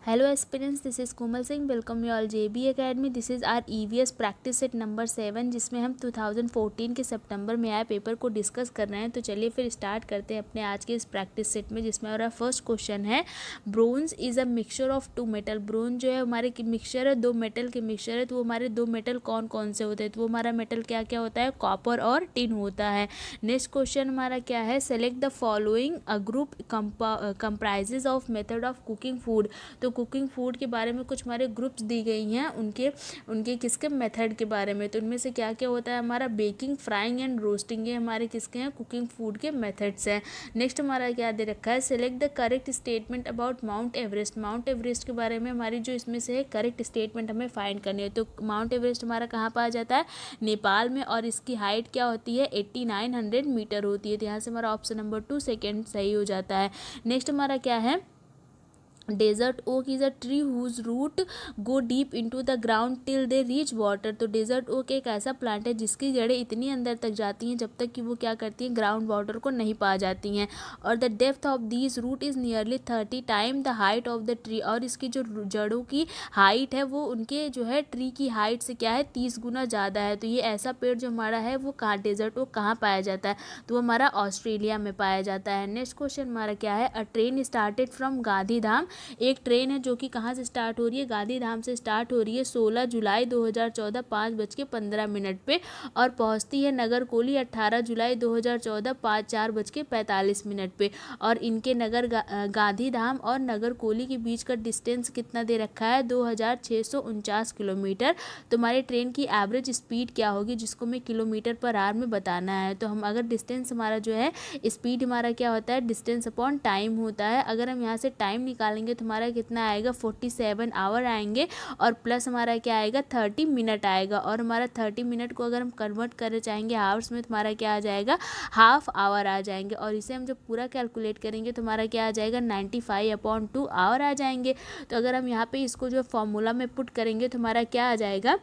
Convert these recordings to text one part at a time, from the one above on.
Hello aspirants, this is Komal Singh. Welcome you all JB Academy. This is our EVS practice set number 7 जिसमें हम 2014 के सितंबर में आए paper को discuss कर रहे हैं। तो चलिए फिर स्टार्ट करते हैं अपने आज के इस प्रैक्टिस सेट में, जिसमें हमारा फर्स्ट क्वेश्चन है bronze is a mixture of two metal. Bronze जो है हमारे मिक्सचर है, दो मेटल के मिक्सचर है। तो वो हमारे दो मेटल कौन कौन से होते हैं? तो वो हमारा मेटल क्या क्या होता है? कॉपर और टिन होता है। नेक्स्ट क्वेश्चन हमारा क्या है? Select the following a group comprises of method of cooking food. तो कुकिंग फूड के बारे में कुछ हमारे ग्रुप्स दी गई हैं, उनके उनके किसके मेथड के बारे में। तो उनमें से क्या क्या होता है? हमारा बेकिंग, फ्राइंग एंड रोस्टिंग, ये हमारे किसके हैं? कुकिंग फूड के मेथड्स हैं। नेक्स्ट हमारा क्या दे रखा है? Select the correct statement about mount Everest. Mount Everest के बारे में हमारी जो इसमें से है करेक्ट स्टेटमेंट हमें फाइंड करनी है। तो माउंट एवरेस्ट हमारा कहाँ पर आ जाता है? नेपाल में, और इसकी हाइट क्या होती है? 8900 मीटर होती है। तो यहाँ से हमारा ऑप्शन नंबर 2 सेकेंड सही हो जाता है। नेक्स्ट हमारा क्या है? Desert oak is a tree whose root go deep into the ground till they reach water. तो डेजर्ट ओक एक ऐसा प्लांट है जिसकी जड़ें इतनी अंदर तक जाती हैं जब तक कि वो क्या करती हैं? ग्राउंड वाटर को नहीं पा जाती हैं। और the depth of these root is nearly 30 time the height of the tree. और इसकी जो जड़ों की हाइट है वो उनके जो है ट्री की हाइट से क्या है? 30 गुना ज़्यादा है। तो ये ऐसा पेड़ जो हमारा है वो कहाँ, डेजर्ट ओक कहाँ पाया जाता है? तो वो हमारा ऑस्ट्रेलिया में पाया जाता है। नेक्स्ट क्वेश्चन हमारा क्या है? अ ट्रेन स्टार्टेड फ्रॉम गांधीधाम। एक ट्रेन है जो कि कहाँ से स्टार्ट हो रही है? गांधीधाम से स्टार्ट हो रही है 16 जुलाई 2014 5:15 पे, और पहुँचती है नगरकोली 18 जुलाई 2014 4:45 पे। और इनके गांधीधाम और नगरकोली के बीच का डिस्टेंस कितना दे रखा है? 2649 किलोमीटर। तो हमारी ट्रेन की एवरेज स्पीड क्या होगी, जिसको मैं किलोमीटर पर आवर में बताना है। तो हम अगर डिस्टेंस हमारा जो है, स्पीड हमारा क्या होता है? डिस्टेंस अपॉन टाइम होता है। अगर हम यहाँ से टाइम निकालेंगे तो हमारा कितना आएगा? 47 आवर आएंगे, और प्लस हमारा क्या आएगा? 30 मिनट आएगा। और हमारा 30 मिनट को अगर हम कन्वर्ट करना चाहेंगे आवर्स में तो हमारा क्या आ जाएगा? हाफ आवर आ जाएंगे। और इसे हम जब पूरा कैलकुलेट करेंगे तो हमारा क्या आ जाएगा? 95/2 आवर आ जाएंगे। तो अगर हम यहाँ पे इसको जो फॉर्मूला में पुट करेंगे तो हमारा क्या आ जाएगा?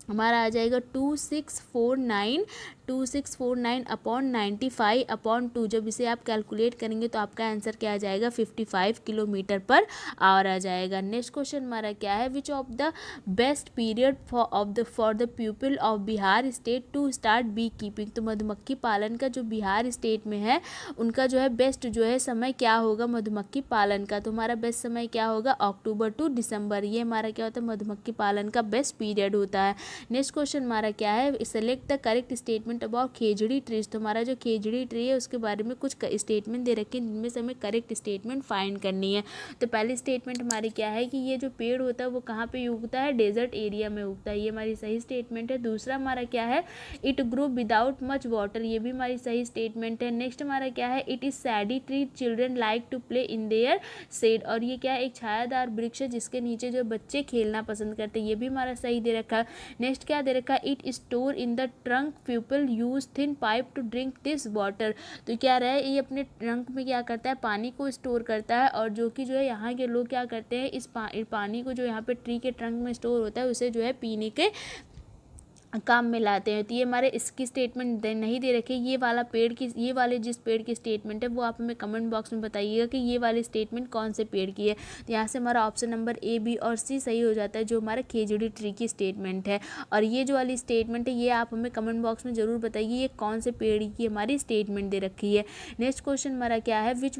हमारा आ जाएगा 2649/95/2। जब इसे आप कैलकुलेट करेंगे तो आपका आंसर क्या आ जाएगा? 55 किलोमीटर पर आवर आ जाएगा। नेक्स्ट क्वेश्चन हमारा क्या है? Which of the best period for the people of Bihar state to start beekeeping. तो मधुमक्खी पालन का जो बिहार स्टेट में है उनका जो है बेस्ट जो है समय क्या होगा मधुमक्खी पालन का? तो हमारा बेस्ट समय क्या होगा? अक्टूबर टू दिसंबर। ये हमारा क्या होता है? मधुमक्खी पालन का बेस्ट पीरियड होता है। नेक्स्ट क्वेश्चन हमारा क्या है? Select the correct statement about khejri trees. तो हमारा जो खेजड़ी ट्री है उसके बारे में कुछ स्टेटमेंट दे रखे हैं, जिनमें से हमें करेक्ट स्टेटमेंट फाइंड करनी है। तो पहली स्टेटमेंट हमारी क्या है कि ये जो पेड़ होता है वो कहाँ पे उगता है? डेजर्ट एरिया में उगता है। ये हमारी सही स्टेटमेंट है। दूसरा हमारा क्या है? It grow without much water. ये भी हमारी सही स्टेटमेंट है। नेक्स्ट हमारा क्या है? It is shady tree children like to play in their shade. और ये क्या है? एक छायादार वृक्ष है जिसके नीचे जो बच्चे खेलना पसंद करते हैं। ये भी हमारा सही दे रखा है। नेक्स्ट क्या दे रखा है? It store in the trunk people use thin pipe to drink this water. तो क्या रहा है? ये अपने ट्रंक में क्या करता है? पानी को स्टोर करता है, और जो कि जो है यहाँ के लोग क्या करते हैं? इस पानी को जो यहाँ पे ट्री के ट्रंक में स्टोर होता है उसे जो है पीने के काम में लाते हैं। तो ये हमारे इसकी स्टेटमेंट नहीं दे रखे। ये वाले जिस पेड़ की स्टेटमेंट है वो आप हमें कमेंट बॉक्स में बताइएगा कि ये वाली स्टेटमेंट कौन से पेड़ की है। तो यहाँ से हमारा ऑप्शन नंबर ए, बी और सी सही हो जाता है, जो हमारा खेजड़ी ट्री की स्टेटमेंट है। और ये जो वाली स्टेटमेंट है ये आप हमें कमेंट बॉक्स में ज़रूर बताइए ये कौन से पेड़ की हमारी स्टेटमेंट दे रखी है। नेक्स्ट क्वेश्चन हमारा क्या है? Which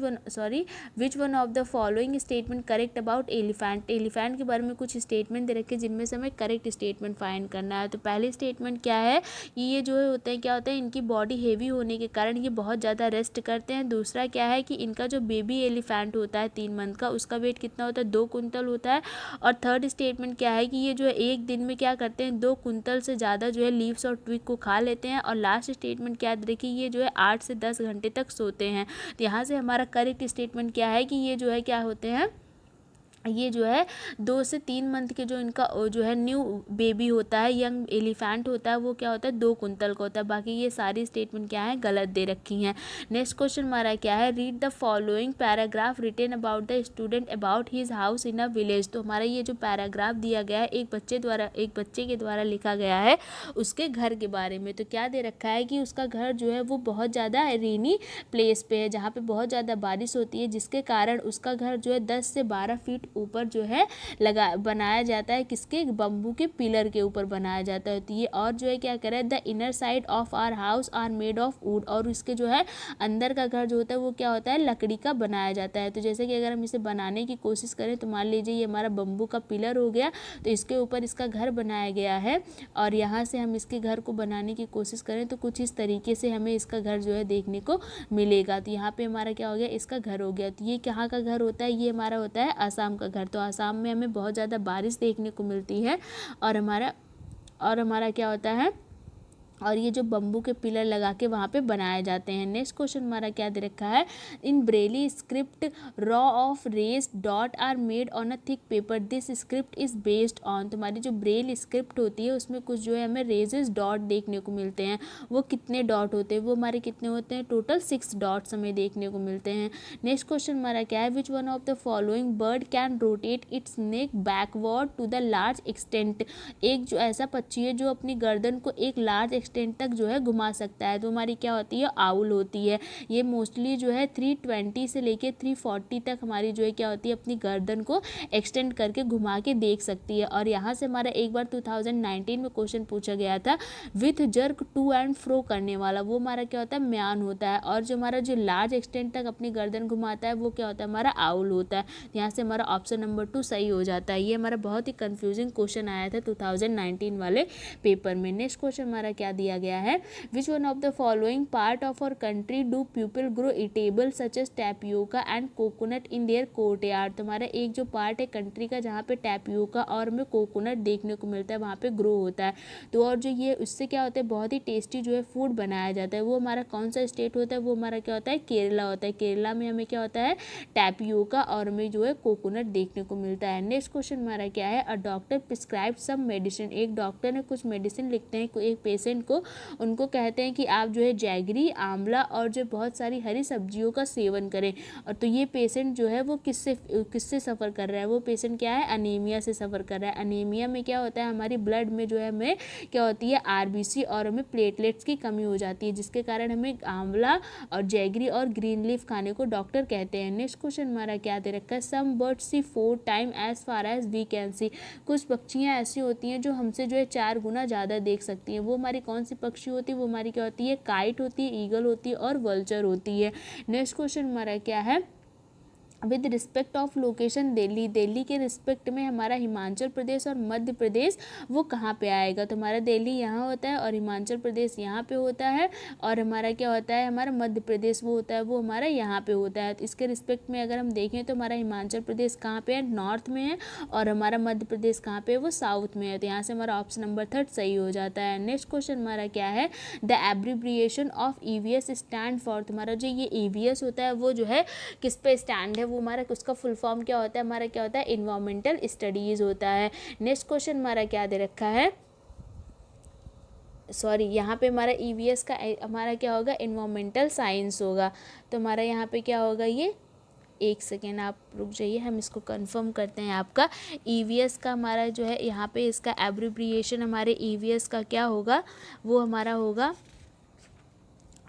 one of the following statement correct about elephant. Elephant के बारे में कुछ स्टेटमेंट दे रखे जिनमें से हमें करेक्ट स्टेटमेंट फाइंड करना है। तो पहली स्टेटमेंट क्या है? ये जो होते हैं क्या होता है? इनकी बॉडी हेवी होने के कारण ये बहुत ज़्यादा रेस्ट करते हैं। दूसरा क्या है कि इनका जो बेबी एलिफेंट होता है 3 मंथ का, उसका वेट कितना होता है? 2 कुंतल होता है। और थर्ड स्टेटमेंट क्या है कि ये जो है एक दिन में क्या करते हैं? 2 कुंतल से ज़्यादा जो है लीव्स और ट्विग को खा लेते हैं। और लास्ट स्टेटमेंट क्या देखिए, ये जो है 8 से 10 घंटे तक सोते हैं। तो यहाँ से हमारा करेक्ट स्टेटमेंट क्या है कि ये जो है क्या होते हैं? ये जो है 2 से 3 मंथ के जो इनका जो है न्यू बेबी होता है, यंग एलिफेंट होता है, वो क्या होता है? 2 कुंतल का होता है। बाकी ये सारी स्टेटमेंट क्या है? गलत दे रखी हैं। नेक्स्ट क्वेश्चन हमारा क्या है? Read the following paragraph written about the student about his house in a village. तो हमारा ये जो पैराग्राफ दिया गया है एक बच्चे के द्वारा लिखा गया है उसके घर के बारे में। तो क्या दे रखा है कि उसका घर जो है वो बहुत ज़्यादा रेनी प्लेस पे है, जहाँ पे बहुत ज़्यादा बारिश होती है, जिसके कारण उसका घर जो है 10 से 12 फीट ऊपर जो है बनाया जाता है, किसके, बम्बू के पिलर के ऊपर बनाया जाता है। तो ये और जो है क्या कह रहा है, the inner side of our house are made of wood, और इसके जो है अंदर का घर जो होता है वो क्या होता है, लकड़ी का बनाया जाता है। तो जैसे कि अगर हम इसे बनाने की कोशिश करें तो मान लीजिए ये हमारा बम्बू का पिलर हो गया, तो इसके ऊपर इसका घर बनाया गया है, और यहाँ से हम इसके घर को बनाने की कोशिश करें तो कुछ इस तरीके से हमें इसका घर जो है देखने को मिलेगा। तो यहाँ पे हमारा क्या हो गया, इसका घर हो गया। तो ये कहाँ का घर होता है, ये हमारा होता है आसाम का घर। तो आसाम में हमें बहुत ज़्यादा बारिश देखने को मिलती है, और हमारा क्या होता है, और ये जो बम्बू के पिलर लगा के वहाँ पे बनाए जाते हैं। नेक्स्ट क्वेश्चन हमारा क्या दे रखा है, in Braille script row of raised dot are made on a thick paper, this script is based on. तुम्हारी जो ब्रेल स्क्रिप्ट होती है उसमें कुछ जो है हमें रेजेस डॉट देखने को मिलते हैं। वो कितने डॉट होते हैं, वो हमारे कितने होते हैं, टोटल 6 डॉट्स हमें देखने को मिलते हैं। नेक्स्ट क्वेश्चन हमारा क्या है, which one of the following bird can rotate its neck backward to the large extent, एक जो ऐसा पक्षी है जो अपनी गर्दन को एक लार्ज एक्सटेंट तक जो है घुमा सकता है। तो हमारी क्या होती है, आउल होती है। ये मोस्टली जो है 320 से लेके 340 तक हमारी जो है क्या होती है, अपनी गर्दन को एक्सटेंड करके घुमा के देख सकती है। और यहाँ से हमारा एक बार 2019 में क्वेश्चन पूछा गया था, with jerk to and fro करने वाला, वो हमारा क्या होता है, म्यान होता है। और जो हमारा जो लार्ज एक्सटेंट तक अपनी गर्दन घुमाता है वो क्या होता है, हमारा आउल होता है। यहाँ से हमारा ऑप्शन नंबर 2 सही हो जाता है। ये हमारा बहुत ही कंफ्यूजिंग क्वेश्चन आया था 2019 वाले पेपर में। नेक्स्ट क्वेश्चन हमारा क्या दिया गया है, which one of the following part of our country do people grow eatable such as tapioca and coconut in their courtyard. तुम्हारा एक जो पार्ट है कंट्री का जहाँ पे टैपियोका और हमें कोकोनट देखने को मिलता है, वहाँ पे ग्रो होता है। तो और जो ये उससे क्या होता है, बहुत ही टेस्टी जो है फूड बनाया जाता है। वो हमारा कौन सा स्टेट होता है, वो हमारा क्या होता है, केरला होता है। केरला में हमें क्या होता है, टैपियोका और हमें जो है कोकोनट देखने को मिलता है। नेक्स्ट क्वेश्चन हमारा क्या है, a doctor prescribe some medicine, एक डॉक्टर ने कुछ मेडिसिन लिखते हैं एक पेशेंट को, उनको कहते हैं कि आप जो है जैगरी, आंवला और जो बहुत सारी हरी सब्जियों का सेवन करें। और तो ये पेशेंट जो है वो किससे सफ़र कर रहा है, वो पेशेंट क्या है, अनीमिया से सफ़र कर रहा है। अनीमिया में क्या होता है, हमारी ब्लड में जो है हमें क्या होती है, आरबीसी और हमें प्लेटलेट्स की कमी हो जाती है, जिसके कारण हमें आंवला और जैगरी और ग्रीन लीफ खाने को डॉक्टर कहते हैं। नेक्स्ट क्वेश्चन हमारा क्या दे रखा है, some birds see 4 time as far as we can see, कुछ पक्षियाँ ऐसी होती हैं जो हमसे जो है 4 गुना ज़्यादा देख सकती हैं। वो हमारी कौन सी पक्षी होती है, वो हमारी क्या होती है, काइट होती है, ईगल होती है और वल्चर होती है। नेक्स्ट क्वेश्चन हमारा क्या है, with respect of location Delhi, Delhi के रिस्पेक्ट में हमारा हिमाचल प्रदेश और मध्य प्रदेश वो कहाँ पे आएगा। तो हमारा दिल्ली यहाँ होता है और हिमाचल प्रदेश यहाँ पे होता है, और हमारा क्या होता है, हमारा मध्य प्रदेश वो होता है, वो हमारा यहाँ पे होता है। तो इसके रिस्पेक्ट में अगर हम देखें तो हमारा हिमाचल प्रदेश कहाँ पे है, नॉर्थ में है, और हमारा मध्य प्रदेश कहाँ पे है, वो साउथ में है। तो यहाँ से हमारा ऑप्शन नंबर 3 सही हो जाता है। नेक्स्ट क्वेश्चन हमारा क्या है, the abbreviation of EVS stand for, तुम्हारा जो ये ईवीएस होता है वो जो है किस पे स्टैंड है, वो हमारा उसका फुल फॉर्म क्या होता है, हमारा क्या होता है, इन्वायरमेंटल स्टडीज होता है। नेक्स्ट क्वेश्चन हमारा क्या दे रखा है, सॉरी यहाँ पे हमारा ईवीएस का हमारा क्या होगा, इन्वायरमेंटल साइंस होगा। तो हमारा यहाँ पे क्या होगा, ये एक सेकेंड आप रुक जाइए, हम इसको कंफर्म करते हैं। आपका ईवीएस का हमारा जो है यहाँ पे इसका एब्रिब्रिएशन हमारे ईवीएस का क्या होगा, वो हमारा होगा,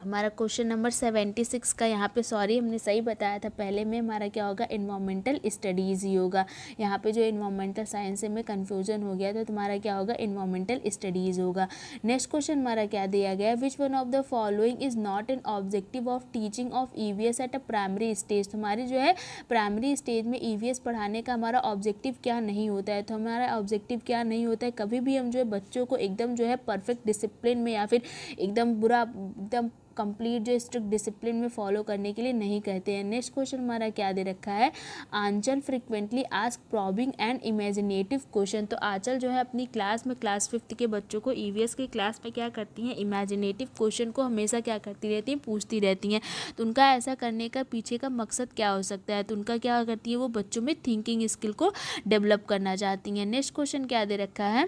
हमारा क्वेश्चन नंबर 76 का यहाँ पे, सॉरी हमने सही बताया था पहले में, हमारा क्या होगा, इन्वायरमेंटल स्टडीज़ ही होगा। यहाँ पे जो इन्वायरमेंटल साइंस से में कन्फ्यूजन हो गया, तो तुम्हारा क्या होगा, इन्वायरमेंटल स्टडीज़ होगा। नेक्स्ट क्वेश्चन हमारा क्या दिया गया है, which one of the following is not an objective of teaching of EVS at a primary stage, तुम्हारी जो है प्राइमरी स्टेज में ईवीएस पढ़ाने का हमारा ऑब्जेक्टिव क्या नहीं होता है। तो हमारा ऑब्जेक्टिव क्या नहीं होता है, कभी भी हम जो है बच्चों को एकदम जो है परफेक्ट डिसिप्लिन में या फिर एकदम कंप्लीट जो स्ट्रिक्ट डिसिप्लिन में फॉलो करने के लिए नहीं कहते हैं। नेक्स्ट क्वेश्चन हमारा क्या दे रखा है, Aanchal frequently ask probing and imaginative question. तो आंचल जो है अपनी क्लास में क्लास 5th के बच्चों को ईवीएस की क्लास में क्या करती हैं, इमेजिनेटिव क्वेश्चन को हमेशा क्या करती रहती हैं, पूछती रहती हैं। तो उनका ऐसा करने का पीछे का मकसद क्या हो सकता है, तो उनका क्या करती है, वो बच्चों में थिंकिंग स्किल को डेवलप करना चाहती हैं। नेक्स्ट क्वेश्चन क्या दे रखा है,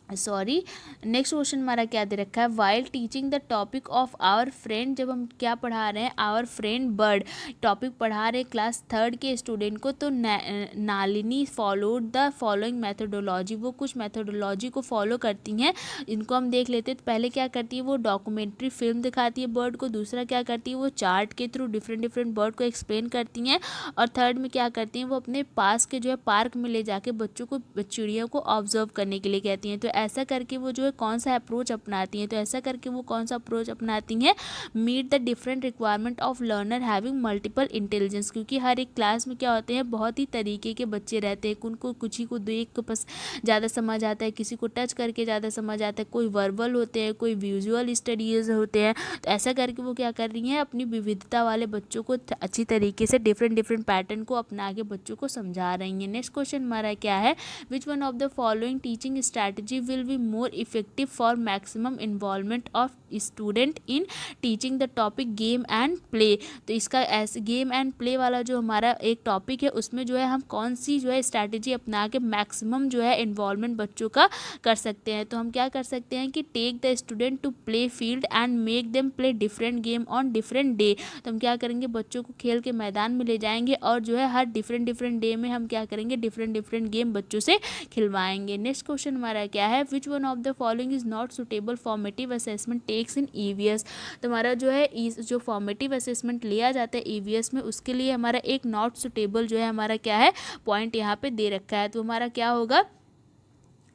सॉरी, नेक्स्ट क्वेश्चन हमारा क्या दे रखा है, while teaching the topic of our friend, जब हम क्या पढ़ा रहे हैं, आवर फ्रेंड बर्ड टॉपिक पढ़ा रहे हैं क्लास 3rd के स्टूडेंट को, तो Nalini followed the following methodology, वो कुछ मैथडोलॉजी को फॉलो करती हैं, इनको हम देख लेते हैं। तो पहले क्या करती है, वो डॉक्यूमेंट्री फिल्म दिखाती है बर्ड को, दूसरा क्या करती है, वो चार्ट के थ्रू डिफरेंट बर्ड को एक्सप्लेन करती हैं, और थर्ड में क्या करती हैं, वो अपने पास के जो है पार्क में ले जाके बच्चों को चिड़ियों को ऑब्जर्व करने के लिए कहती हैं। तो ऐसा करके वो जो है कौन सा अप्रोच अपनाती हैं, तो ऐसा करके वो कौन सा अप्रोच अपनाती हैं, meet the different requirement of learner having multiple intelligence, क्योंकि हर एक क्लास में क्या होते हैं, बहुत ही तरीके के बच्चे रहते हैं, उनको कुछ ही को देख के बस ज़्यादा समझ आता है, किसी को टच करके ज़्यादा समझ आता है, कोई वर्बल होते हैं, कोई विजुअल स्टडीज़ होते हैं। तो ऐसा करके वो क्या कर रही हैं, अपनी विविधता वाले बच्चों को अच्छी तरीके से डिफरेंट पैटर्न को अपना के बच्चों को समझा रही हैं। नेक्स्ट क्वेश्चन हमारा क्या है, which one of the following teaching strategy will be more effective for maximum involvement of student in teaching the topic game and play. तो इसका ऐसे गेम एंड प्ले वाला जो हमारा एक टॉपिक है, उसमें जो है हम कौन सी जो है स्ट्रैटेजी अपना के मैक्सिमम जो है इन्वॉल्वमेंट बच्चों का कर सकते हैं। तो हम क्या कर सकते हैं कि take the student to play field and make them play different game on different day. तो हम क्या करेंगे, बच्चों को खेल के मैदान में ले जाएंगे और जो है हर डिफरेंट डे में हम क्या करेंगे, डिफरेंट गेम बच्चों से खिलवाएंगे। नेक्स्ट क्वेश्चन हमारा क्या है, which one of the following is not suitable formative assessment tasks in EVS. तो हमारा जो है जो फॉर्मेटिव असेसमेंट लिया जाता है ईवीएस में, उसके लिए हमारा एक नॉट सुटेबल जो है हमारा क्या है पॉइंट यहाँ पे दे रखा है। तो हमारा क्या होगा,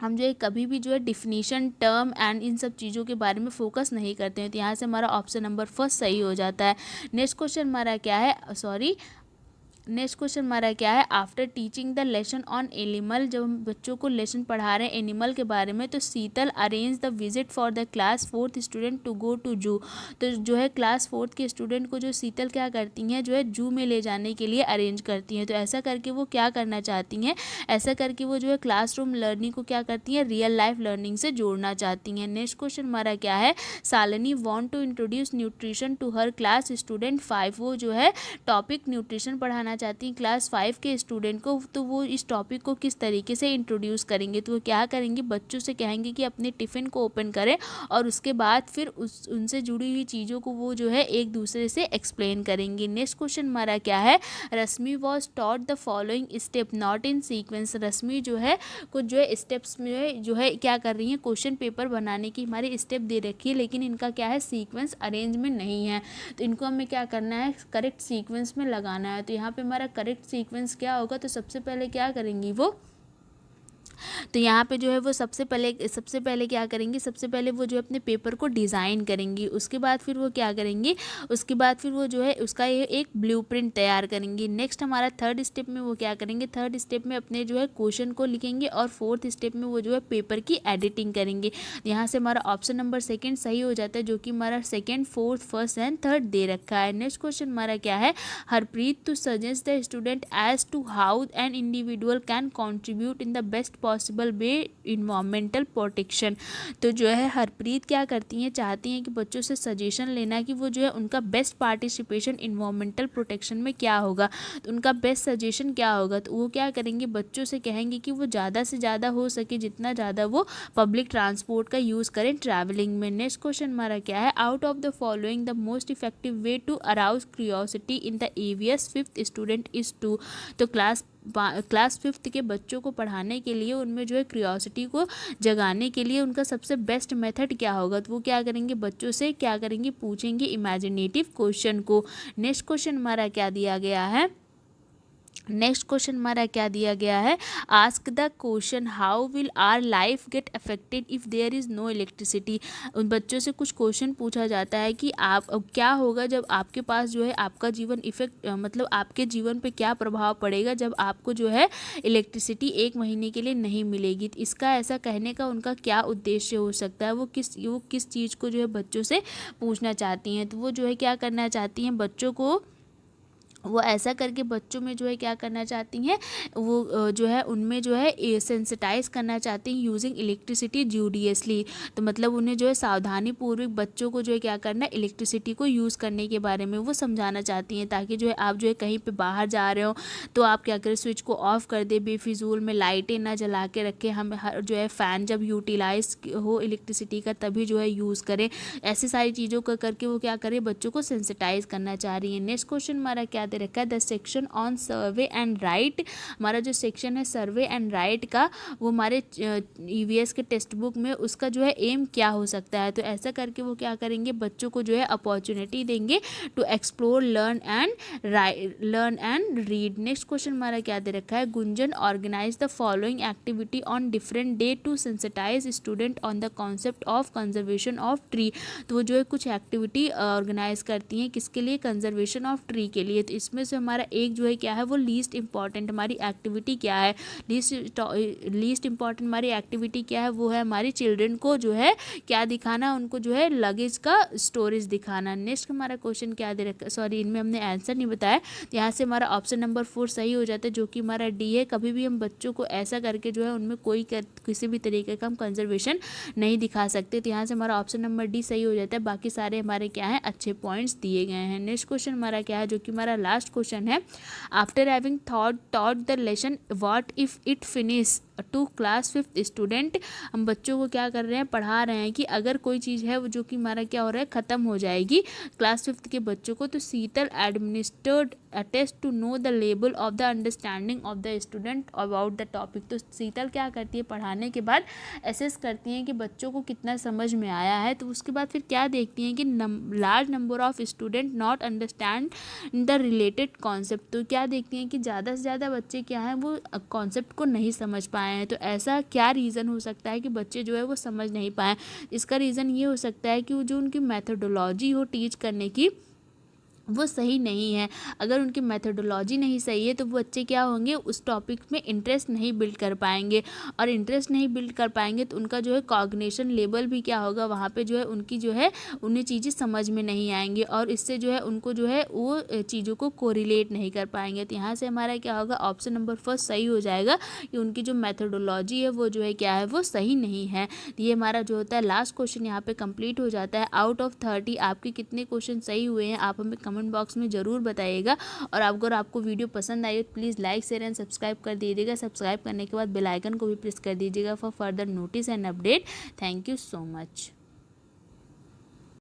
हम जो है कभी भी जो है डिफिनीशन टर्म एंड इन सब चीज़ों के बारे में फोकस नहीं करते हैं। तो यहाँ से हमारा ऑप्शन नंबर फर्स्ट सही हो जाता है। नेक्स्ट क्वेश्चन हमारा क्या है, नेक्स्ट क्वेश्चन हमारा क्या है, after teaching the lesson on animal, जब हम बच्चों को लेसन पढ़ा रहे हैं एनिमल के बारे में, तो Sheetal arrange the visit for the class 4th student to go to zoo. तो जो है क्लास 4th के स्टूडेंट को जो शीतल क्या करती हैं, जो है जू में ले जाने के लिए अरेंज करती हैं। तो ऐसा करके वो क्या करना चाहती हैं, ऐसा करके वो जो है क्लासरूम लर्निंग को क्या करती हैं, रियल लाइफ लर्निंग से जोड़ना चाहती हैं। नेक्स्ट क्वेश्चन हमारा क्या है, Shalini want to introduce nutrition to her class student 5। वो जो है टॉपिक न्यूट्रिशन पढ़ाना चाहती हैं क्लास 5 के स्टूडेंट को, तो वो इस टॉपिक को किस तरीके से इंट्रोड्यूस करेंगे। तो वो क्या करेंगे, बच्चों से कहेंगे कि अपने टिफ़िन को ओपन करें और उसके बाद फिर उनसे जुड़ी हुई चीज़ों को वो जो है एक दूसरे से एक्सप्लेन करेंगे। नेक्स्ट क्वेश्चन हमारा क्या है, Rashmi was taught the following step not in sequence. Rashmi जो है कुछ जो है स्टेप्स में जो है क्या कर रही है, क्वेश्चन पेपर बनाने की हमारी स्टेप दे रखी है, लेकिन इनका क्या है सीक्वेंस अरेंज में नहीं है। तो इनको हमें क्या करना है, करेक्ट सीक्वेंस में लगाना है। तो यहाँ पे हमारा करेक्ट सीक्वेंस क्या होगा, तो सबसे पहले क्या करेंगी वो, तो यहाँ पे जो है वो सबसे पहले क्या करेंगी, सबसे पहले वो जो है अपने पेपर को डिज़ाइन करेंगी, उसके बाद फिर वो क्या करेंगी, उसके बाद फिर वो जो है उसका ये एक ब्लूप्रिंट तैयार करेंगी। नेक्स्ट हमारा थर्ड स्टेप में वो क्या करेंगे, थर्ड स्टेप में अपने जो है क्वेश्चन को लिखेंगे और फोर्थ स्टेप में वो जो है पेपर की एडिटिंग करेंगे। यहाँ से हमारा ऑप्शन नंबर सेकेंड सही हो जाता है, जो कि हमारा second, fourth, first and third दे रखा है। नेक्स्ट क्वेश्चन हमारा क्या है, Harpreet to suggest the student as to how an individual can contribute in the best possible way environmental protection. तो जो है हरप्रीत क्या करती हैं, चाहती हैं कि बच्चों से सजेशन लेना कि वो जो है उनका बेस्ट पार्टिसिपेशन इन्वायरमेंटल प्रोटेक्शन में क्या होगा, तो उनका बेस्ट सजेशन क्या होगा। तो वो क्या करेंगे, बच्चों से कहेंगे कि वो ज़्यादा से ज़्यादा हो सके जितना ज़्यादा वो पब्लिक ट्रांसपोर्ट का यूज़ करें ट्रैवलिंग में। नेक्स्ट क्वेश्चन हमारा क्या है, out of the following the most effective way to arouse curiosity in the EVS 5th student is to. तो क्लास 5th के बच्चों को पढ़ाने के लिए उनमें जो है क्यूरियोसिटी को जगाने के लिए उनका सबसे बेस्ट मेथड क्या होगा। तो वो क्या करेंगे, बच्चों से क्या करेंगे, पूछेंगे इमेजिनेटिव क्वेश्चन को। नेक्स्ट क्वेश्चन हमारा क्या दिया गया है, नेक्स्ट क्वेश्चन हमारा क्या दिया गया है, ask the question how will our life get affected if there is no electricity. उन बच्चों से कुछ क्वेश्चन पूछा जाता है कि आप क्या होगा जब आपके पास जो है आपका जीवन इफेक्ट मतलब आपके जीवन पे क्या प्रभाव पड़ेगा जब आपको जो है इलेक्ट्रिसिटी 1 महीने के लिए नहीं मिलेगी। तो इसका ऐसा कहने का उनका क्या उद्देश्य हो सकता है, वो किस चीज़ को जो है बच्चों से पूछना चाहती हैं। तो वो जो है क्या करना चाहती हैं, बच्चों को वो ऐसा करके बच्चों में जो है क्या करना चाहती हैं, वो जो है उनमें जो है सेंसिटाइज करना चाहती हैं यूजिंग इलेक्ट्रिसिटी जूडियसली। तो मतलब उन्हें जो है सावधानी पूर्वक बच्चों को जो है क्या करना है, इलेक्ट्रिसिटी को यूज़ करने के बारे में वो समझाना चाहती हैं, ताकि जो है आप जो है कहीं पे बाहर जा रहे हो तो आप क्या करें, स्विच को ऑफ कर दे, बेफिजूल में लाइटें ना जला के रखें, हम जो है फ़ैन जब यूटिलाइज हो इलेक्ट्रिसिटी का तभी जो है यूज़ करें। ऐसी सारी चीज़ों को करके वो क्या करें, बच्चों को सेंसिटाइज करना चाह रही है। नेक्स्ट क्वेश्चन हमारा क्या दे रखा है, the section on survey and right. हमारा जो सेक्शन है सर्वे एंड राइट का, वो हमारे ईवीएस के टेक्स्ट बुक में उसका जो है एम क्या हो सकता है। तो ऐसा करके वो क्या करेंगे, बच्चों को जो है अपॉर्चुनिटी देंगे to explore, learn and read. Next question हमारा क्या दे रखा है, Gunjan organise the following activity on different day to sensitise student on the concept of conservation of tree. तो वो जो है कुछ एक्टिविटी ऑर्गेनाइज करती हैं, किसके लिए, कंजर्वेशन ऑफ ट्री के लिए। तो इसमें से हमारा एक जो है क्या है, वो लीस्ट इंपॉर्टेंट हमारी एक्टिविटी क्या है, लीस्ट इंपॉर्टेंट हमारी एक्टिविटी क्या है, वो है हमारी चिल्ड्रन को जो है क्या दिखाना, उनको जो है लगेज का स्टोरेज दिखाना। नेक्स्ट हमारा क्वेश्चन क्या दे रखा, सॉरी इनमें हमने आंसर नहीं बताया, तो यहाँ से हमारा ऑप्शन नंबर 4 सही हो जाता है, जो कि हमारा डी है। कभी भी हम बच्चों को ऐसा करके जो है उनमें किसी भी तरीके का हम कंजर्वेशन नहीं दिखा सकते। तो यहाँ से हमारा ऑप्शन नंबर डी सही हो जाता है, बाकी सारे हमारे क्या है, अच्छे पॉइंट्स दिए गए हैं। नेक्स्ट क्वेश्चन हमारा क्या है, जो कि हमारा लास्ट क्वेश्चन है, after having taught the lesson what if it finish to class 5th student. हम बच्चों को क्या कर रहे हैं, पढ़ा रहे हैं कि अगर कोई चीज़ है वो जो कि हमारा क्या हो रहा है, ख़त्म हो जाएगी क्लास 5th के बच्चों को, तो Sheetal administered a test to know the level of the understanding of the student about the topic. तो शीतल क्या करती है, पढ़ाने के बाद एसेस करती हैं कि बच्चों को कितना समझ में आया है। तो उसके बाद फिर क्या देखती हैं कि large number of student not understand the related concept. तो क्या देखती हैं कि ज़्यादा से ज़्यादा बच्चे क्या हैं, वो कॉन्सेप्ट को नहीं समझ पाए हैं। तो ऐसा क्या रीज़न हो सकता है कि बच्चे जो है वो समझ नहीं पाए। इसका रीज़न ये हो सकता है कि वो जो उनकी मेथोडोलॉजी हो टीच करने की, वो सही नहीं है। अगर उनकी मेथोडोलॉजी नहीं सही है तो वो बच्चे क्या होंगे, उस टॉपिक में इंटरेस्ट नहीं बिल्ड कर पाएंगे, और इंटरेस्ट नहीं बिल्ड कर पाएंगे तो उनका जो है कॉग्निशन लेवल भी क्या होगा, वहाँ पे जो है उनकी जो है उन्हें चीज़ें समझ में नहीं आएंगी, और इससे जो है उनको जो है वो चीज़ों को कोरिलेट नहीं कर पाएंगे। तो यहाँ से हमारा क्या होगा, ऑप्शन नंबर 1 सही हो जाएगा कि उनकी जो मेथोडोलॉजी है वो जो है क्या है, वो सही नहीं है। तो ये हमारा जो होता है लास्ट क्वेश्चन यहाँ पे कंप्लीट हो जाता है। आउट ऑफ 30 आपके कितने क्वेश्चन सही हुए हैं, आप हमें कमेंट बॉक्स में ज़रूर बताइएगा। और अगर आपको वीडियो पसंद आई तो please like share and subscribe कर दीजिएगा। सब्सक्राइब करने के बाद बेल आइकन को भी प्रेस कर दीजिएगा for further notice and update. Thank you so much.